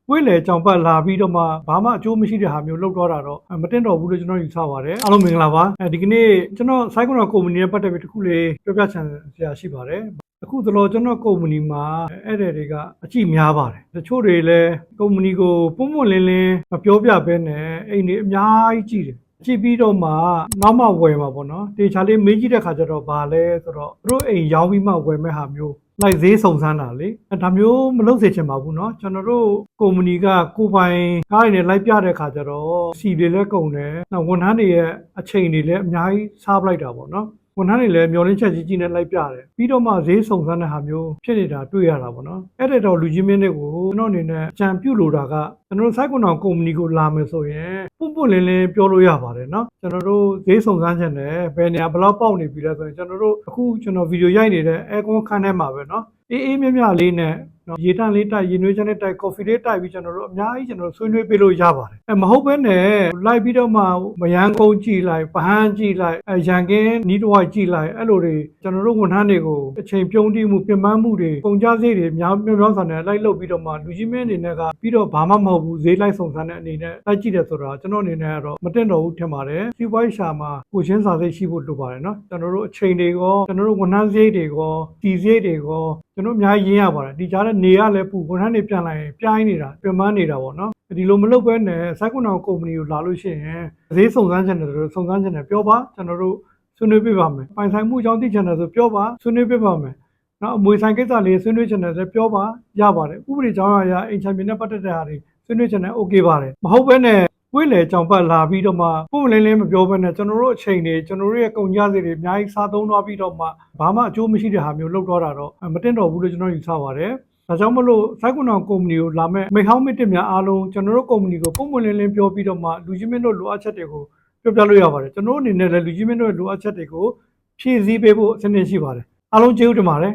ဝိလေကြောင်ပတ်လာပြီးတော့မှဘာမှအကျိုးမရှိတဲ့ဟာမျိုးလောက်တော့တာတော့မတင်တော်ဘူးလို့ကျွန်တော်ယူဆပါတယ်အားလုံးမင်္ဂလာပါဒီကနေ့ကျွန်တော် site ကုမ္ပဏီနဲ့ပတ်သက်ပြီးတစ်ခုလေးပြောပြချင်စရာရှိပါတယ်အခုသလိုကျွန်တော်ကုမ္ပဏီမှာအဲ့တဲ့တွေကအကြည့်များပါတယ်တချို့တွေလည်းကုမ္ပဏီကိုပုံမှန်လင်းလင်းမပြောပြဘဲနဲ့အိမ်တွေအများကြီးကြည့်တယ်ကြည့်ပြီးတော့မှနောက်မှဝယ်မှာပေါ့နော်တေချာလေးမေးကြည့်တဲ့ခါကျတော့ဘာလဲဆိုတော့သူတို့အိမ်ရောင်းပြီးမှဝယ်မဲ့ဟာမျိုးလိုက်ဈေးစုံစမ်းတာလေဒါမျိုးမလုပ်စေချင်ပါဘူးเนาะကျွန်တော်တို့ကုမ္ပဏီကကိုပိုင်ကားတွေနဲ့လိုက်ပြတဲ့ခါကျတော့စီတွေလည်းကုန်တယ်နောက်ဝန်ထမ်းတွေရဲ့အချိန်တွေလည်းအများကြီးစားပလိုက်တာပေါ့เนาะဝန်ထမ်းတွေလည်းမျောလင်းချက်ကြီးနဲ့လိုက်ပြတယ်ပြီးတော့မှဈေးစုံစမ်းတဲ့ဟာမျိုးဖြစ်နေတာတွေ့ရတာပေါ့နော်အဲ့တဲ့တော့လူကြီးမင်းတွေကိုကျွန်တော်အနေနဲ့အကြံပြုလိုတာကကျွန်တော်တို့ site ကုမ္ပဏီကိုလာမယ်ဆိုရင်ပွန့်လင်းလင်းပြောလို့ရပါတယ်เนาะကျွန်တော်တို့ဈေးစုံစမ်းချက်နဲ့ဘယ်နေရာဘယ်လောက်ပေါက်နေပြီလဲဆိုရင်ကျွန်တော်တို့အခုကျွန်တော်ဗီဒီယိုရိုက်နေတဲ့အဲကွန်ခန်းထဲမှာပဲเนาะအေးမြလေးနဲ့နော်ရေတန့်လေးတိုက်ရေနွေးချမ်းလေးတိုက်ကော်ဖီလေးတိုက်ပြီးကျွန်တော်တို့အများကြီးကျွန်တော်ဆွေးနွေးပေးလို့ရပါတယ်မဟုတ်ဘဲနဲ့လိုက်ပြီးတော့မှမယန်းကုန်းကြည့်လိုက်ပဟန်းကြည့်လိုက်ရန်ကင်းနီးတစ်ဝိုက်ကြည့်လိုက်အဲ့လိုတွေကျွန်တော်တို့ဝန်ထမ်းတွေကိုအချိန်ပြုံးတီးမှုပြင်ပန်းမှုတွေကုန်ကြစည်တွေများစွာနဲ့လိုက်လုပ်ပြီးတော့မှလူကြီးမင်းအနေနဲ့ကပြီးတော့ဘာမှမဟုတ်ဘူးဈေးလိုက်စုံစမ်းတဲ့အနေနဲ့တိုက်ကြည့်တယ်ဆိုတာကျွန်တော်အနေနဲ့ကတော့မတင်တော်ဘူးထင်ပါတယ်စီးပွားရေးရှာမှာကိုချင်းစာစိတ်ရှိဖို့လိုပါတယ်နော်ကျွန်တော်တို့အချိန်တွေရောကျွန်တော်တို့ဝန်ထမ်းစရိတ်တွေရောစီစရိတ်တွေရောကျွန်တော်အများကြီးရင်းရပါတယ်ဒီကြားထဲနေရလဲပူဝန်ထမ်းတွေပြန်လာရင်ပြိုင်းနေတာပြင်ပန်းနေတာပေါ့နော်ဒီလိုမလုပ်ဘဲနဲ့စိုက်ကွန်အောင်ကုမ္ပဏီကိုလာလို့ရှိရင်ဈေးစုံစမ်းချင်တယ်ဆိုစုံစမ်းချင်တယ်ပြောပါကျွန်တော်တို့ဆွေးနွေးပြပါမယ်ပိုင်ဆိုင်မှုအကြောင်းသိချင်တယ်ဆိုပြောပါဆွေးနွေးပြပါမယ်နော်အမွေဆိုင်ကိစ္စလေးဆွေးနွေးချင်တယ်ဆိုပြောပါရပါတယ်ဥပဒေကြောင်းအရာအိမ်ချမ်းပြည်နဲ့ပတ်သက်တဲ့ဟာတွေဆွေးနွေးချင်တယ်โอเคပါတယ်မဟုတ်ဘဲနဲ့ဝိလေကြောင်ပတ်လာပြီးတော့မှပုံလင်းမပြောဘဲနဲ့ကျွန်တော်တို့အချိန်တွေကျွန်တော်တို့ရဲ့ကုန်ကြစည်တွေအများကြီးစားသုံးသွားပြီးတော့မှဘာမှအကျိုးမရှိတဲ့ဟာမျိုးလုပ်တော့တာတော့မတင်တော်ဘူးလို့ကျွန်တော်ယူဆပါတယ်ဒါကြောင့်မလို့ site ကုမ္ပဏီကိုလာမဲ့မိဟောင်းမစ်တစ်များအားလုံးကျွန်တော်တို့ကုမ္ပဏီကိုပုံလင်းပြောပြီးတော့မှလူကြီးမင်းတို့လိုအပ်ချက်တွေကိုပြောပြလို့ရပါတယ်ကျွန်တော်အနေနဲ့လည်းလူကြီးမင်းတို့ရဲ့လိုအပ်ချက်တွေကိုဖြည့်ဆည်းပေးဖို့အဆင်သင့်ရှိပါတယ်အားလုံးကျေးဇူးတင်ပါတယ်